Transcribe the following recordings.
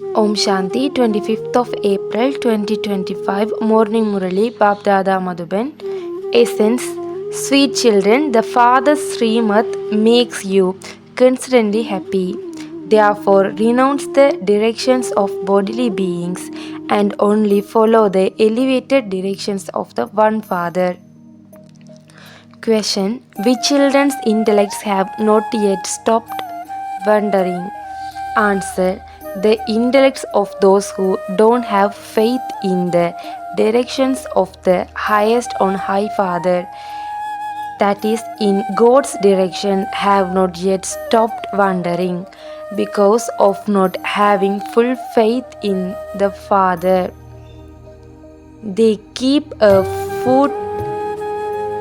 Om Shanti, 25th of April 2025, Morning Murli, Bap Dada Madhuban. Essence, sweet children, the Father's Srimad makes you constantly happy. Therefore, renounce the directions of bodily beings and only follow the elevated directions of the One Father. Question: which children's intellects have not yet stopped wandering? Answer: the intellects of those who don't have faith in the directions of the highest on high Father, that is, in God's direction, have not yet stopped wandering because of not having full faith in the Father. They keep a foot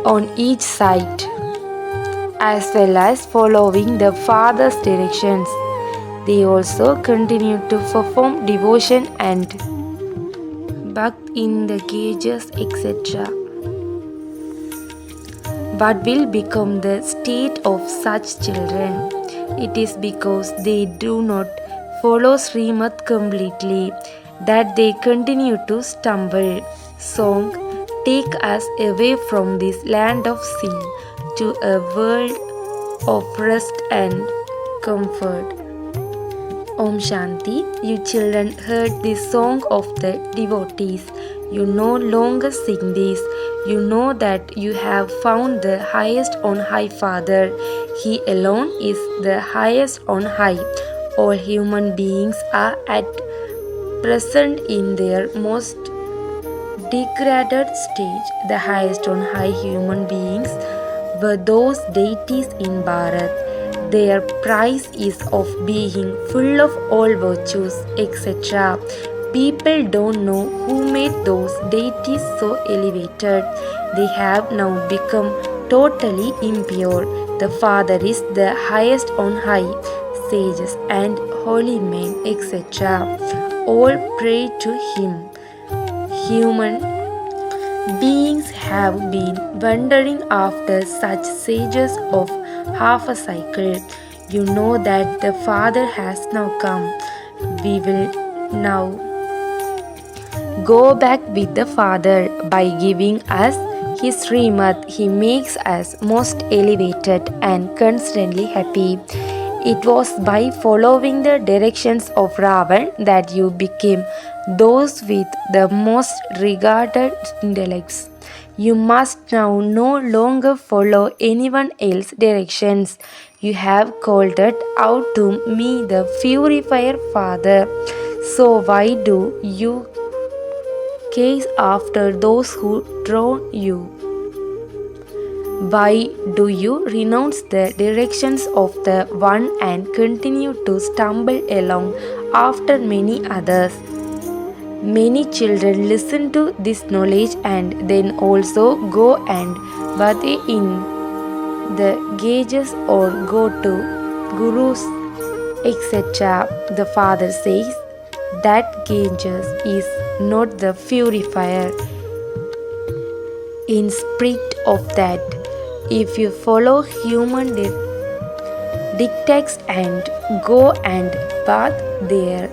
on each side as well as following the Father's directions. They also continue to perform devotion and bhakt in the cages, etc. What will become the state of such children? It is because they do not follow Srimad completely that they continue to stumble. Song: take us away from this land of sin to a world of rest and comfort. Om Shanti, you children heard this song of the devotees. You no longer sing this. You know that you have found the highest on high Father. He alone is the highest on high. All human beings are at present in their most degraded stage. The highest on high human beings were those deities in Bharat. Their price is of being full of all virtues, etc. People don't know who made those deities so elevated. They have now become totally impure. The Father is the highest on high. Sages and holy men, etc. all pray to Him. Human beings have been wandering after such sages of half a cycle. You know that the Father has now come. We will now go back with the Father by giving us His Srimad. He makes us most elevated and constantly happy. It was by following the directions of Ravan that you became those with the most regarded intellects. You must now no longer follow anyone else's directions. You have called out to me, the purifier Father. So why do you gaze after those who drown you? Why do you renounce the directions of the One and continue to stumble along after many others? Many children listen to this knowledge and then also go and bathe in the gauges or go to gurus, etc. The Father says that gauges is not the purifier. In spite of that, if you follow human dictates and go and bath there,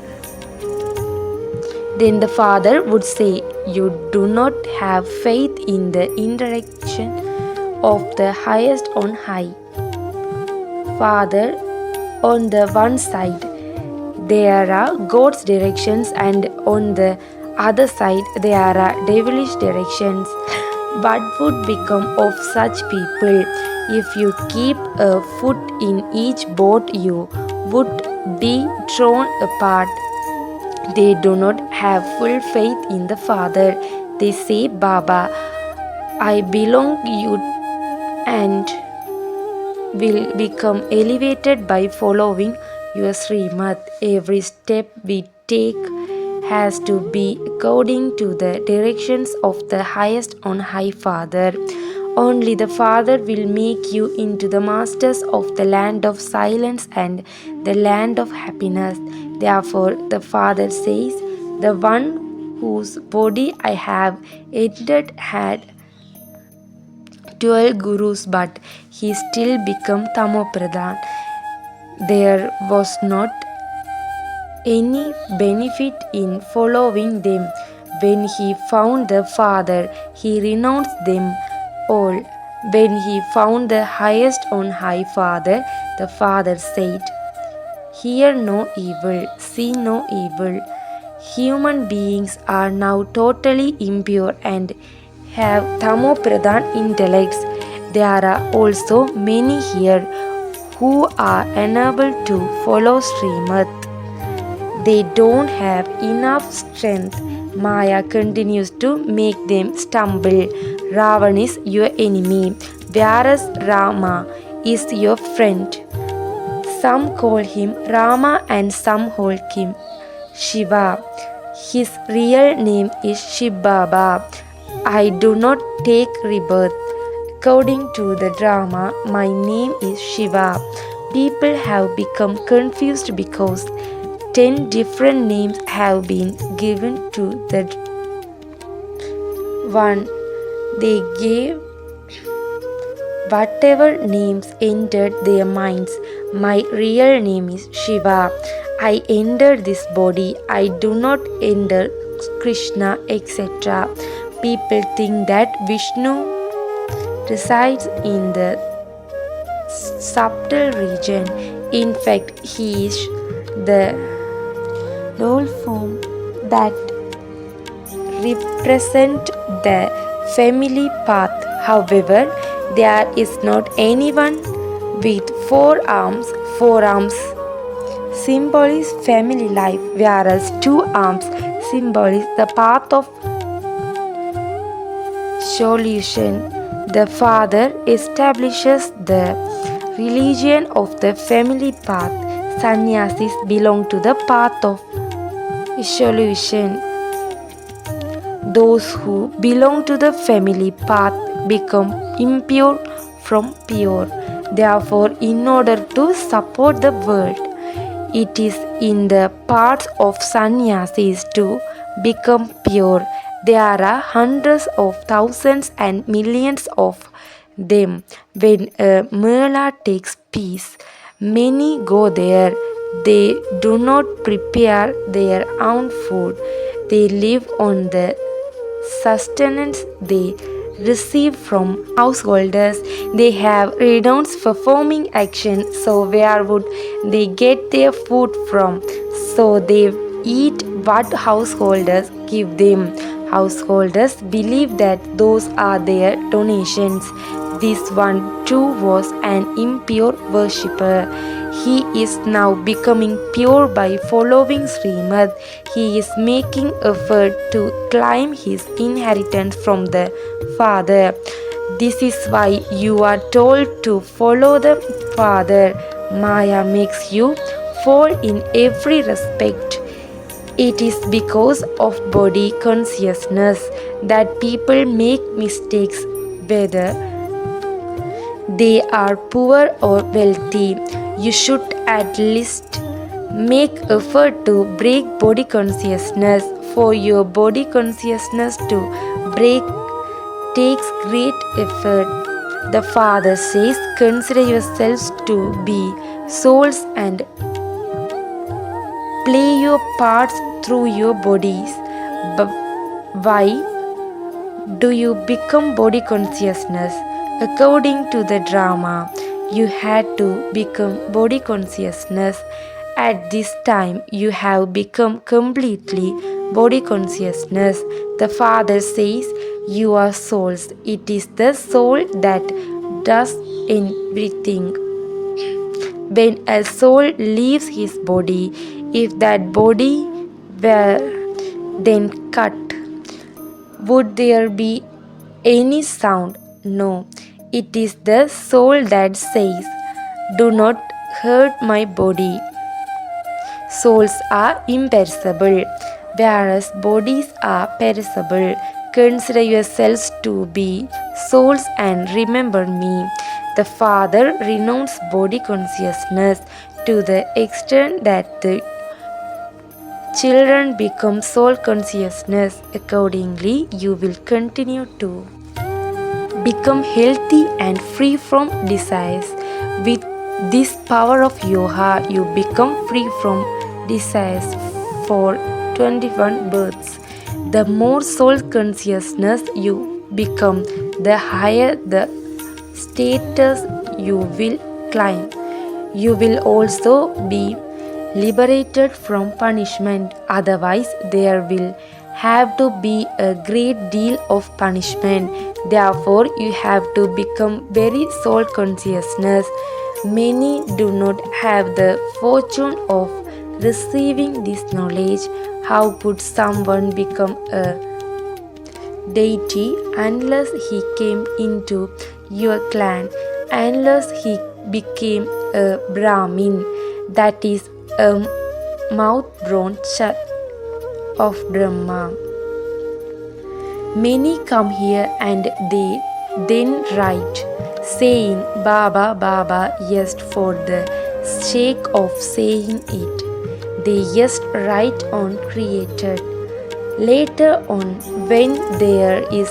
then the Father would say, you do not have faith in the interaction of the highest on high. Father, on the one side, there are God's directions, and on the other side, there are devilish directions. What would become of such people? If you keep a foot in each boat, you would be thrown apart. They do not have full faith in the Father. They say, Baba, I belong to you, and will become elevated by following your Srimad. Every step we take has to be according to the directions of the highest on high Father. Only the Father will make you into the masters of the land of silence and the land of happiness. Therefore, the Father says, the one whose body I have entered had 12 gurus, but he still became Tamopradhan. There was not any benefit in following them. When he found the Father, he renounced them all. When he found the highest on high Father, the Father said, "Hear no evil, see no evil." Human beings are now totally impure and have tamopradhan intellects. There are also many here who are unable to follow Srimad. They don't have enough strength. Maya continues to make them stumble. Ravan is your enemy, whereas Rama is your friend. Some call him Rama and some call him Shiva. His real name is Shibaba. I do not take rebirth. According to the drama, my name is Shiva. People have become confused because 10 different names have been given to the one. They gave whatever names entered their minds. My real name is Shiva. I entered this body. I do not enter Krishna, etc. People think that Vishnu resides in the subtle region. In fact, he is the dual form that represent the family path. However, there is not anyone with four arms. Four arms symbolize family life, whereas two arms symbolize the path of solution. The father establishes the religion of the family path. Sannyasis belong to the path of solution. Those who belong to the family path become impure from pure. Therefore, in order to support the world, it is in the path of sannyasis to become pure. There are hundreds of thousands and millions of them. When a mela takes place, many go there. They do not prepare their own food. They live on the sustenance they receive from householders. They have renounced performing action, so where would they get their food from? So they eat what householders give them. Householders believe that those are their donations. This one too was an impure worshipper. He is now becoming pure by following Srimad. He is making effort to claim his inheritance from the Father. This is why you are told to follow the Father. Maya makes you fall in every respect. It is because of body consciousness that people make mistakes, whether they are poor or wealthy. You should at least make effort to break body consciousness. For your body consciousness to break takes great effort. The Father says, consider yourselves to be souls and play your parts through your bodies. But why do you become body consciousness? According to the drama, you had to become body consciousness. At this time, you have become completely body consciousness. The Father says, you are souls. It is the soul that does everything. When a soul leaves his body, if that body were then cut, would there be any sound? No. It is the soul that says, do not hurt my body. Souls are imperishable, whereas bodies are perishable. Consider yourselves to be souls and remember me. The Father renounced body consciousness to the extent that the children become soul consciousness. Accordingly, you will continue to become healthy and free from desires. With this power of yoga, you become free from desires for 21 births. The more soul consciousness you become, the higher the status you will climb. You will also be liberated from punishment, otherwise, there will have to be a great deal of punishment. Therefore, you have to become very soul consciousness. Many do not have the fortune of receiving this knowledge. How could someone become a deity unless he came into your clan, unless he became a Brahmin, that is, a mouth-born child of Brahma. Many come here and they then write, saying Baba Baba just for the sake of saying it. They just write on created. Later on, when there is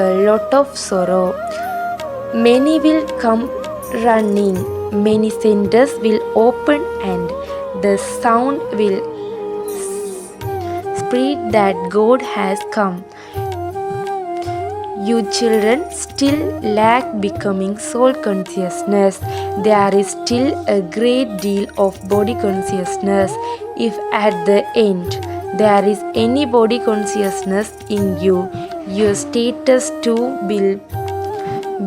a lot of sorrow, many will come running, many centers will open and the sound will spread that God has come. You children still lack becoming soul consciousness. There is still a great deal of body consciousness. If at the end there is any body consciousness in you, your status too will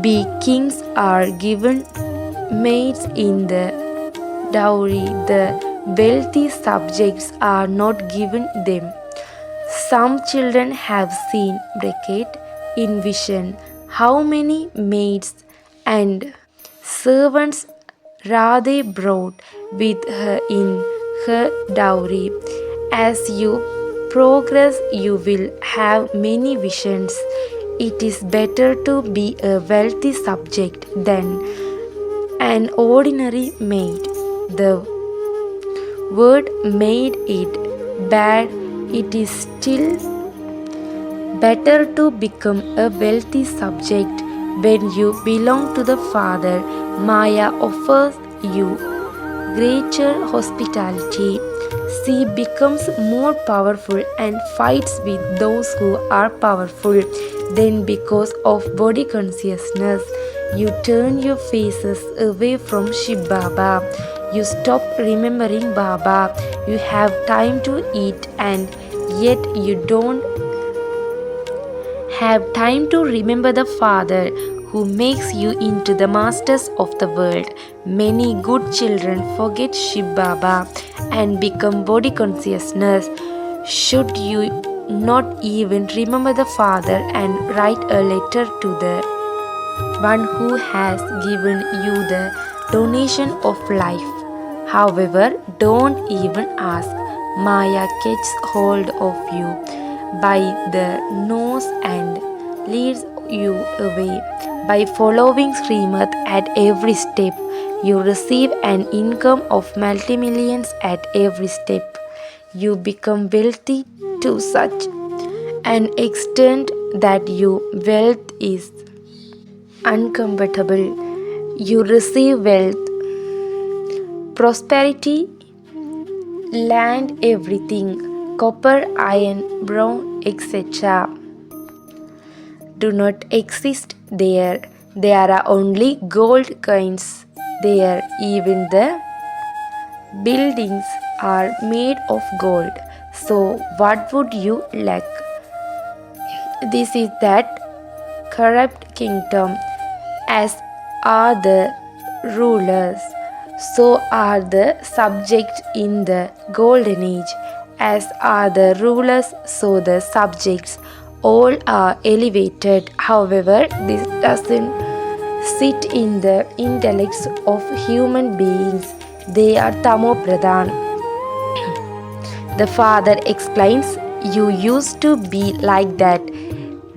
be kings are given maids in the dowry. The wealthy subjects are not given them. Some children have seen in vision how many maids and servants Radhe brought with her in her dowry. As you progress, you will have many visions. It is better to be a wealthy subject than an ordinary maid. The word made it bad. It is still better to become a wealthy subject. When you belong to the Father, Maya offers you greater hospitality. She becomes more powerful and fights with those who are powerful. Then, because of body consciousness, you turn your faces away from Shiv Baba. You stop remembering Baba. You have time to eat, and yet you don't have time to remember the Father who makes you into the masters of the world. Many good children forget Shiv Baba and become body consciousness. Should you not even remember the Father and write a letter to the one who has given you the donation of life? However, don't even ask. Maya gets hold of you by the nose and leads you away. By following Srimad at every step, you receive an income of multi-millions at every step. You become wealthy to such an extent that your wealth is uncomfortable. You receive wealth, prosperity, land, everything, copper, iron, bronze, etc. do not exist there. There are only gold coins there. Even the buildings are made of gold. So what would you lack? This is that corrupt kingdom. As are the rulers, so are the subjects in the golden age. As are the rulers, so the subjects. All are elevated. However, this doesn't sit in the intellects of human beings. They are tamopradhan. The Father explains, you used to be like that.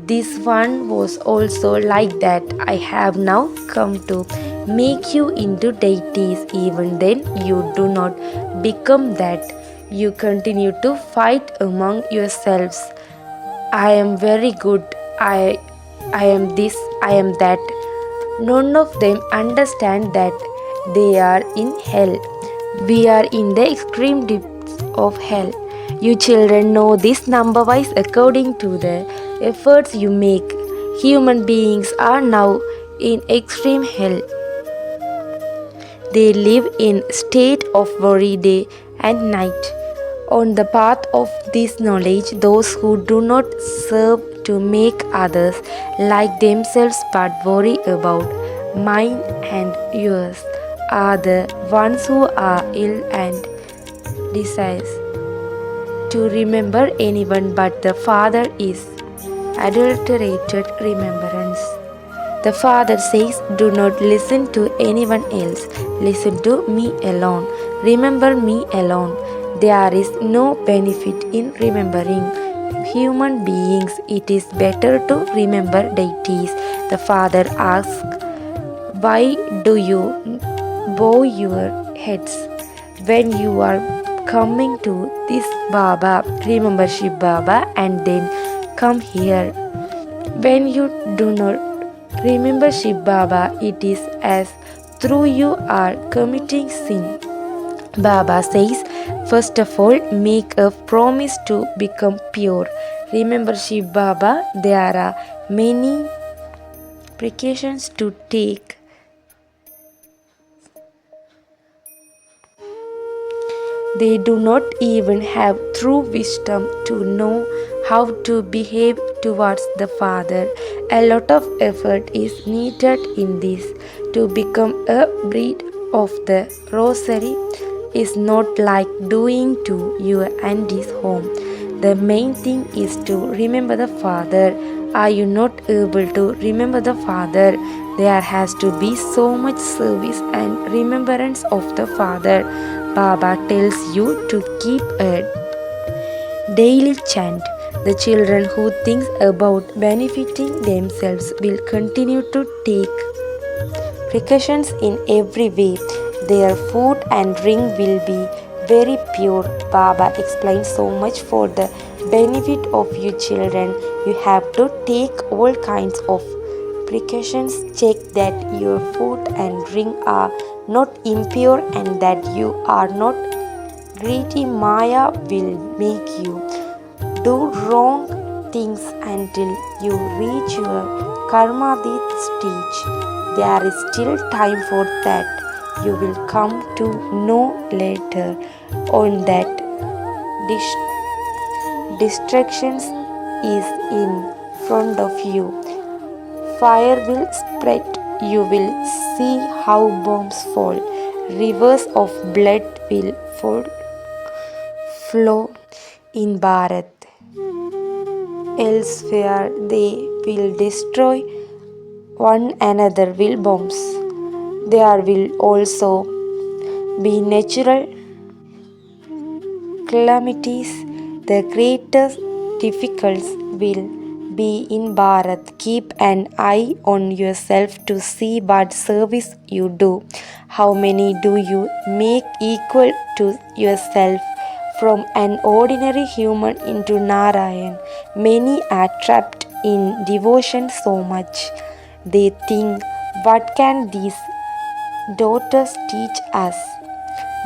This one was also like that. I have now come to make you into deities. Even then, you do not become that. You continue to fight among yourselves. I am very good. I am this. I am that. None of them understand that they are in hell. We are in the extreme depths of hell. You children know this number wise according to the efforts you make. Human beings are now in extreme hell. They live in state of worry day and night. On the path of this knowledge, those who do not serve to make others like themselves but worry about mine and yours are the ones who are ill and desires to remember anyone but the Father is adulterated remembrance. The Father says, do not listen to anyone else. Listen to me alone. Remember me alone. There is no benefit in remembering human beings. It is better to remember deities. The Father asks, why do you bow your heads when you are coming to this Baba? Remember Shiv Baba and then come here. When you do not remember Shiv Baba, it is as though you are committing sin. Baba says, first of all, make a promise to become pure. Remember Shiv Baba, there are many precautions to take. They do not even have true wisdom to know how to behave towards the Father. A lot of effort is needed in this. To become a breed of the Rosary is not like doing to your auntie's home. The main thing is to remember the Father. Are you not able to remember the Father? There has to be so much service and remembrance of the Father. Baba tells you to keep a daily chant. The children who think about benefiting themselves will continue to take precautions in every way. Their food and drink will be very pure. Baba explains so much for the benefit of you children. You have to take all kinds of precautions. Check that your food and drink are not impure and that you are not greedy. Maya will make you do wrong things until you reach your karmadit stage. There is still time for that. You will come to know later on that distractions is in front of you. Fire will spread. You will see how bombs fall. Rivers of blood will flow in Bharat. Elsewhere they will destroy one another with bombs. There will also be natural calamities. The greatest difficulties will be in Bharat. Keep an eye on yourself to see what service you do. How many do you make equal to yourself? From an ordinary human into Narayan, many are trapped in devotion so much. They think, what can these daughters teach us?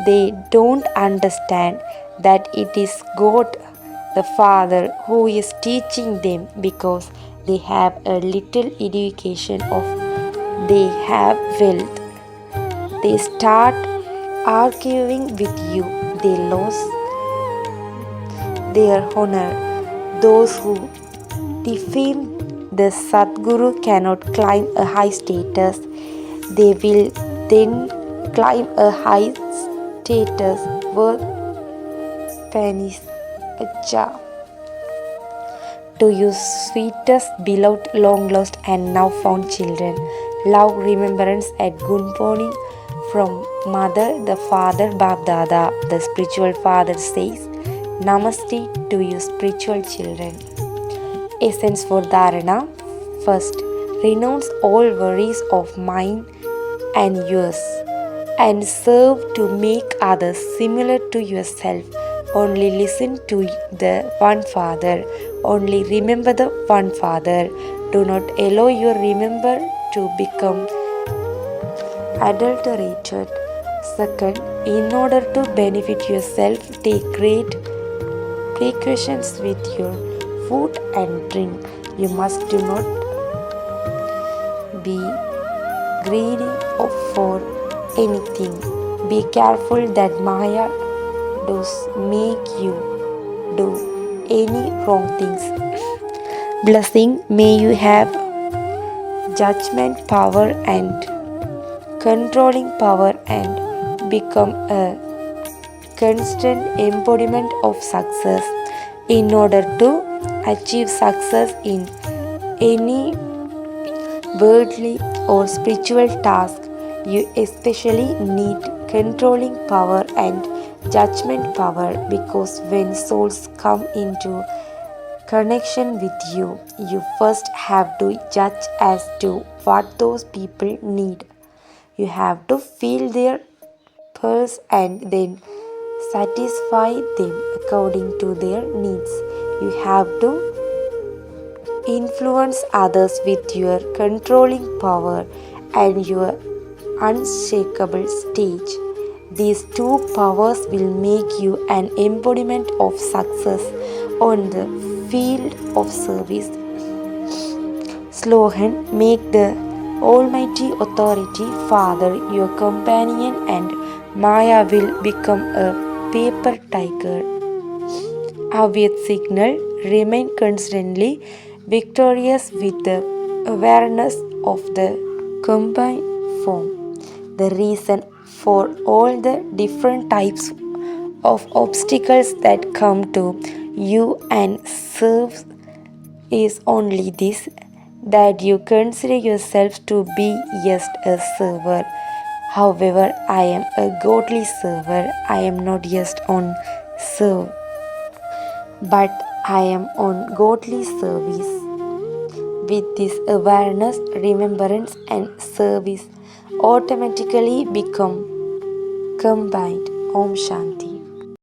They don't understand that it is God the Father who is teaching them because they have a little education of they have wealth. They start arguing with you. They lose their honor. Those who defame the Sadguru cannot climb a high status. They will then climb a high status worth pennies. Acha. To you sweetest, beloved, long lost and now found children, love, remembrance at good morning from Mother, the Father, Bab Dada. The spiritual father says, Namaste to you spiritual children. Essence for Dharana. First, renounce all worries of mine and yours and serve to make others similar to yourself. Only listen to the one Father. Only remember the one Father. Do not allow your remember to become adulterated. Second, in order to benefit yourself, take great precautions with your food and drink. You must do not be greedy for anything. Be careful that Maya does make you do any wrong things. Blessing, may you have judgment power and controlling power and become a constant embodiment of success. In order to achieve success in any worldly or spiritual task, you especially need controlling power and judgment power, because when souls come into connection with you, you first have to judge as to what those people need. You have to feel their pulse and then satisfy them according to their needs. You have to influence others with your controlling power and your unshakable stage. These two powers will make you an embodiment of success on the field of service. Slogan, make the Almighty Authority Father your companion, and Maya will become a paper tiger. Avyat signal, remain constantly victorious with the awareness of the combined form. The reason for all the different types of obstacles that come to you and serve is only this, that you consider yourself to be just a server. However, I am a godly server. I am not just on serve, but I am on godly service. With this awareness, remembrance, and service automatically become combined. Om Shanti.